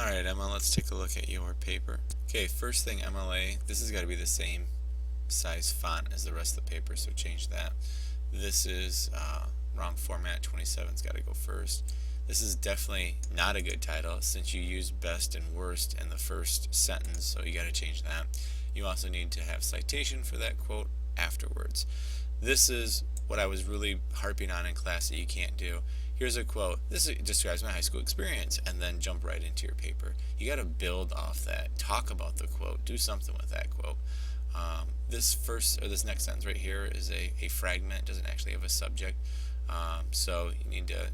Alright, Emma, let's take a look at your paper. Okay, first thing, MLA, this has got to be the same size font as the rest of the paper, so change that. This is wrong format, 27's got to go first. This is definitely not a good title since you use best and worst in the first sentence, so you got to change that. You also need to have citation for that quote afterwards. This is what I was really harping on in class that you can't do. Here's a quote. This describes my high school experience, and then jump right into your paper. You got to build off that. Talk about the quote. Do something with that quote. This next sentence right here is a fragment. It doesn't actually have a subject, so you need to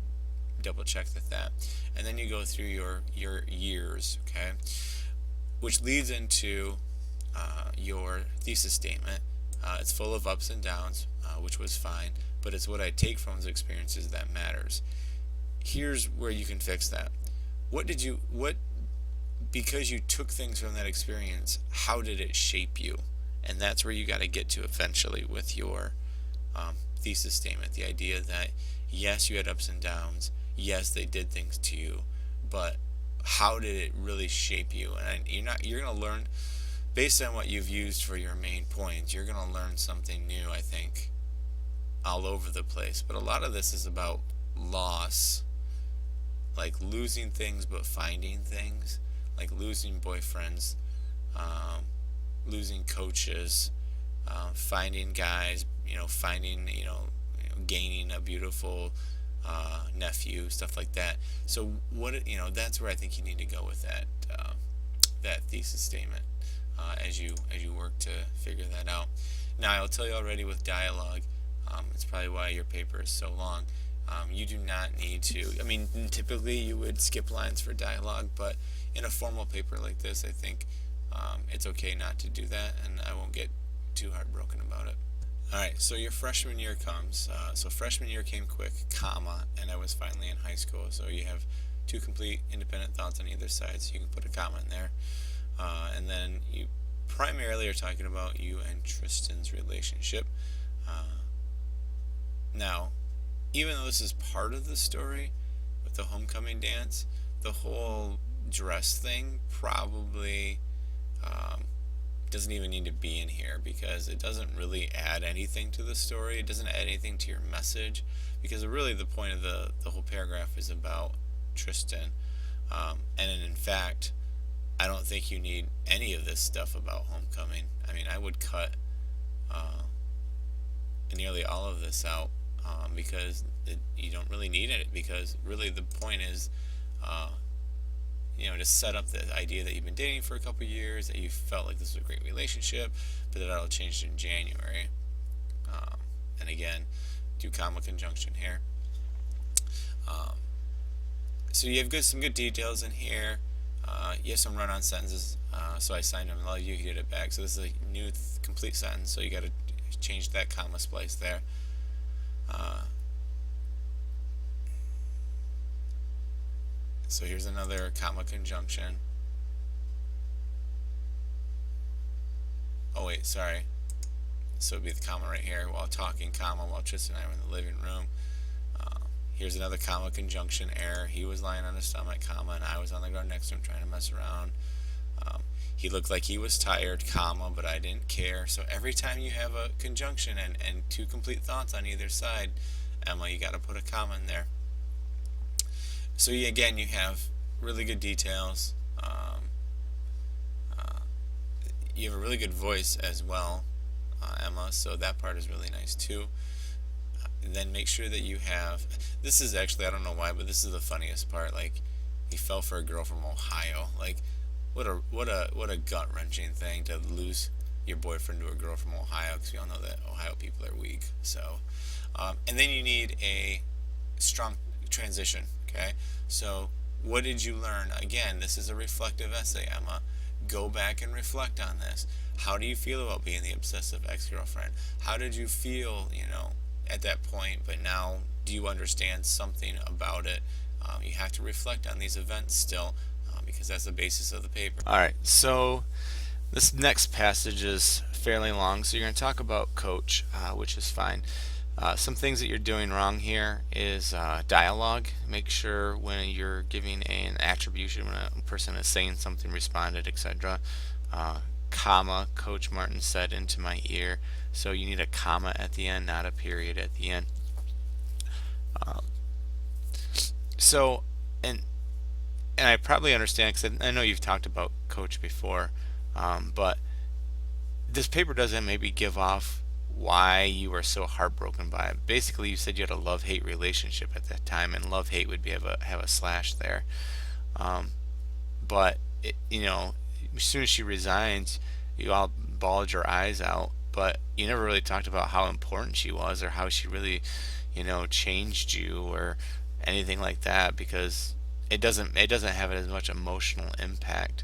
double check that. And then you go through your years, okay, which leads into your thesis statement. It's full of ups and downs, which was fine, but it's what I take from those experiences that matters. Here's where you can fix that. Because you took things from that experience, how did it shape you? And that's where you got to get to eventually with your thesis statement. The idea that yes, you had ups and downs, yes, they did things to you, but how did it really shape you? And you're going to learn based on what you've used for your main points. You're going to learn something new, I think, all over the place. But a lot of this is about loss, like losing things but finding things, like losing boyfriends, losing coaches, finding guys, gaining a beautiful nephew, stuff like that. So that's where I think you need to go with that thesis statement as you work to figure that out. Now, I'll tell you already with dialogue, it's probably why your paper is so long. You do not need to. I mean, typically you would skip lines for dialogue, but in a formal paper like this, I think it's okay not to do that, and I won't get too heartbroken about it. Alright, so your freshman year comes. So freshman year came quick, comma, and I was finally in high school. So you have two complete independent thoughts on either side, so you can put a comma in there. And then you primarily are talking about you and Tristan's relationship. Now, even though this is part of the story with the homecoming dance, the whole dress thing probably doesn't even need to be in here because it doesn't really add anything to the story. It doesn't add anything to your message because really the point of the whole paragraph is about Tristan. And in fact, I don't think you need any of this stuff about homecoming. I mean, I would cut nearly all of this out because you don't really need it, because really the point is to set up the idea that you've been dating for a couple years, that you felt like this was a great relationship, but that all changed in January. And again, do comma conjunction here. So you have some good details in here. You have some run-on sentences, so I signed them and let you get it back. So this is a new complete sentence, so you got to change that comma splice there. So here's another comma conjunction. Oh wait, sorry. So it'd be the comma right here while talking, comma, while Tristan and I were in the living room. Here's another comma conjunction error. He was lying on his stomach, comma, and I was on the ground next to him trying to mess around. He looked like he was tired, comma, but I didn't care. So every time you have a conjunction and two complete thoughts on either side, Emma, you got to put a comma in there. So again, you have really good details. You have a really good voice as well, Emma, so that part is really nice too. Then make sure that you have, this is actually, I don't know why, but this is the funniest part. Like, he fell for a girl from Ohio. Like, what a gut-wrenching thing to lose your boyfriend to a girl from Ohio, because we all know that Ohio people are weak. So, and then you need a strong transition. Okay, so what did you learn? Again, this is a reflective essay, Emma. Go back and reflect on this. How do you feel about being the obsessive ex-girlfriend? How did you feel, at that point, but now do you understand something about it? You have to reflect on these events still, because that's the basis of the paper. Alright, so this next passage is fairly long, so you're going to talk about Coach, which is fine. Some things that you're doing wrong here is dialogue. Make sure when you're giving an attribution, when a person is saying something, responded, etc. Uh, comma, Coach Martin said into my ear. So you need a comma at the end, not a period at the end. Uh, so, and and I probably understand because I know you've talked about Coach before, but this paper doesn't maybe give off why you were so heartbroken by it. Basically, you said you had a love-hate relationship at that time, and love-hate would be have a slash there. Um, but as soon as she resigns, you all bawled your eyes out. But you never really talked about how important she was, or how she really, changed you, or anything like that, because it doesn't have as much emotional impact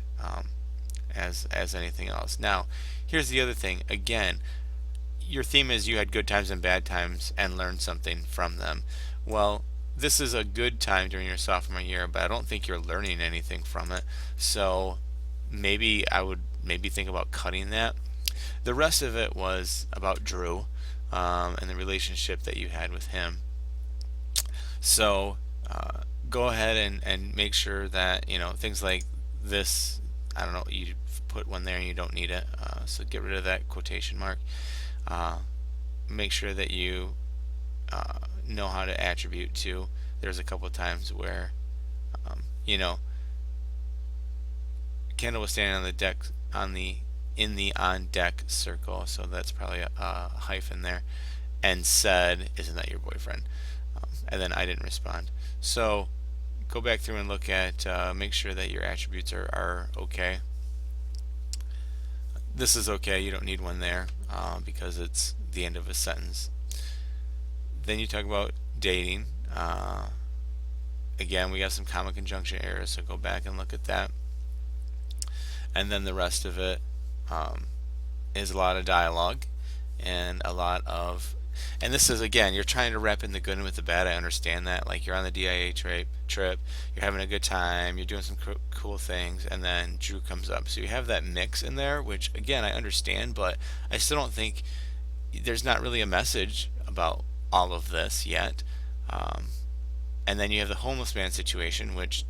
as anything else. Now, here's the other thing. Again, your theme is you had good times and bad times and learned something from them. Well, this is a good time during your sophomore year, but I don't think you're learning anything from it. So maybe I would maybe think about cutting that. The rest of it was about Drew, and the relationship that you had with him. So go ahead and make sure that things like this. I don't know. You put one there and you don't need it, so get rid of that quotation mark. Uh, Make sure that you know how to attribute to. There's a couple of times where um, you know Kendall was standing on the deck on the in the on deck circle, so that's probably a hyphen there, and said, "Isn't that your boyfriend?" And then I didn't respond. So go back through and look at make sure that your attributes are okay. This is okay. You don't need one there because it's the end of a sentence. Then you talk about dating. Again, we got some comma conjunction errors, so go back and look at that. And then the rest of it um, is a lot of dialogue and a lot of, and this is again, you're trying to wrap in the good and with the bad. I understand that. Like you're on the DIA trip, you're having a good time, you're doing some cool things, and then Drew comes up. So you have that mix in there, which again I understand, but I still don't think there's not really a message about all of this yet. Um, and then you have the homeless man situation, which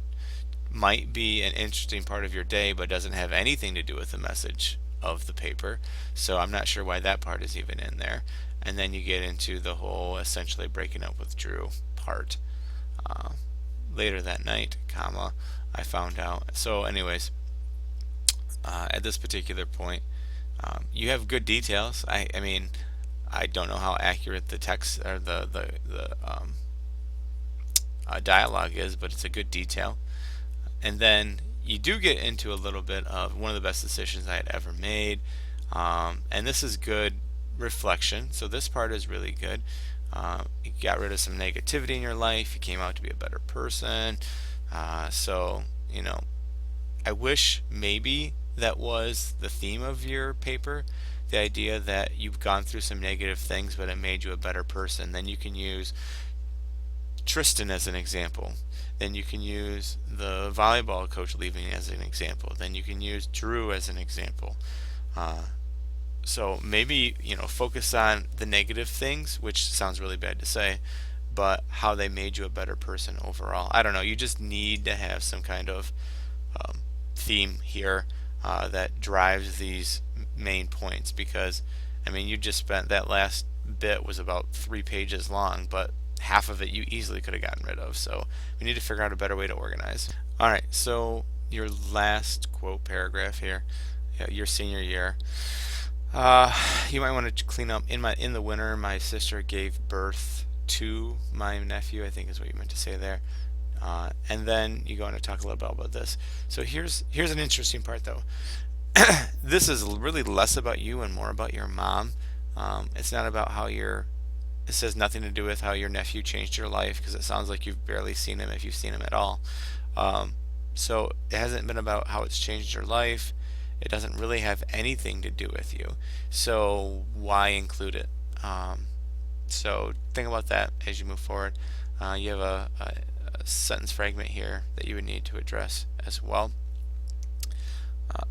might be an interesting part of your day, but doesn't have anything to do with the message of the paper. So I'm not sure why that part is even in there. And then you get into the whole essentially breaking up with Drew part. Uh, Later that night, comma, I found out. So, anyways, at this particular point, you have good details. I mean, I don't know how accurate the text or the dialogue is, but it's a good detail. And then you do get into a little bit of one of the best decisions I had ever made. And this is good reflection. So this part is really good. You got rid of some negativity in your life. You came out to be a better person. So, I wish maybe that was the theme of your paper. The idea that you've gone through some negative things, but it made you a better person. Then you can use Tristan as an example. Then you can use the volleyball coach leaving as an example. Then you can use Drew as an example. Uh, so maybe focus on the negative things, which sounds really bad to say, but how they made you a better person overall. I don't know. You just need to have some kind of theme here that drives these main points, because I mean you just spent that last bit was about 3 pages long, but half of it you easily could have gotten rid of. So we need to figure out a better way to organize. All right, so your last quote paragraph here, your senior year. You might want to clean up. In the winter, my sister gave birth to my nephew, I think is what you meant to say there. And then you go on to talk a little bit about this. So here's an interesting part though. This is really less about you and more about your mom. It's not about how your it says nothing to do with how your nephew changed your life, because it sounds like you've barely seen him, if you've seen him at all. So it hasn't been about how it's changed your life. It doesn't really have anything to do with you. So why include it? So think about that as you move forward. You have a sentence fragment here that you would need to address as well.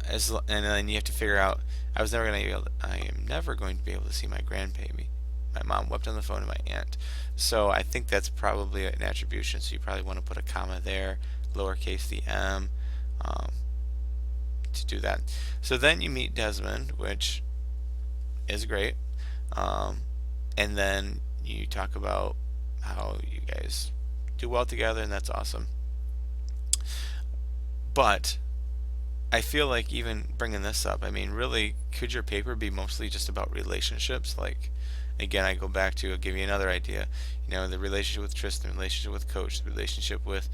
And then you have to figure out, I am never going to be able to see my grandbaby. My mom wept on the phone to my aunt. So I think that's probably an attribution. So you probably want to put a comma there, lowercase the m, to do that. So then you meet Desmond, which is great. And then you talk about how you guys do well together, and that's awesome. But I feel like even bringing this up, I mean, really, could your paper be mostly just about relationships? Like, again, I go back to, I'll give you another idea. You know, the relationship with Tristan, the relationship with Coach, the relationship with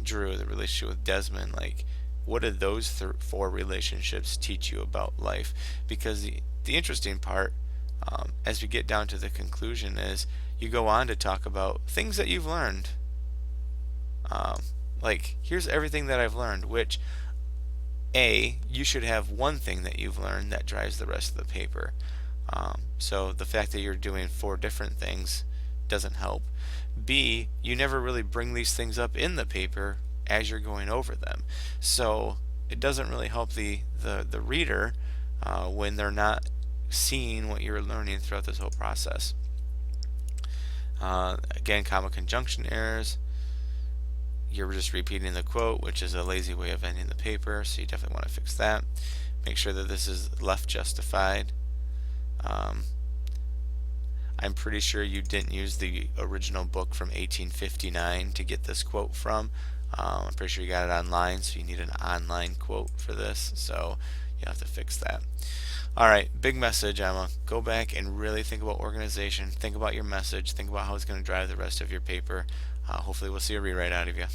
Drew, the relationship with Desmond. Like, what did those four relationships teach you about life? Because the interesting part, as we get down to the conclusion, is you go on to talk about things that you've learned. Like, here's everything that I've learned, which you should have one thing that you've learned that drives the rest of the paper. So the fact that you're doing four different things doesn't help. B, you never really bring these things up in the paper as you're going over them. So it doesn't really help the reader when they're not seeing what you're learning throughout this whole process. Again, comma conjunction errors. You're just repeating the quote, which is a lazy way of ending the paper, so you definitely want to fix that. Make sure that this is left justified. I'm pretty sure you didn't use the original book from 1859 to get this quote from. I'm pretty sure you got it online, so you need an online quote for this, so you have to fix that. Alright, big message, Emma. Go back and really think about organization, think about your message, think about how it's going to drive the rest of your paper. Hopefully we'll see a rewrite out of you.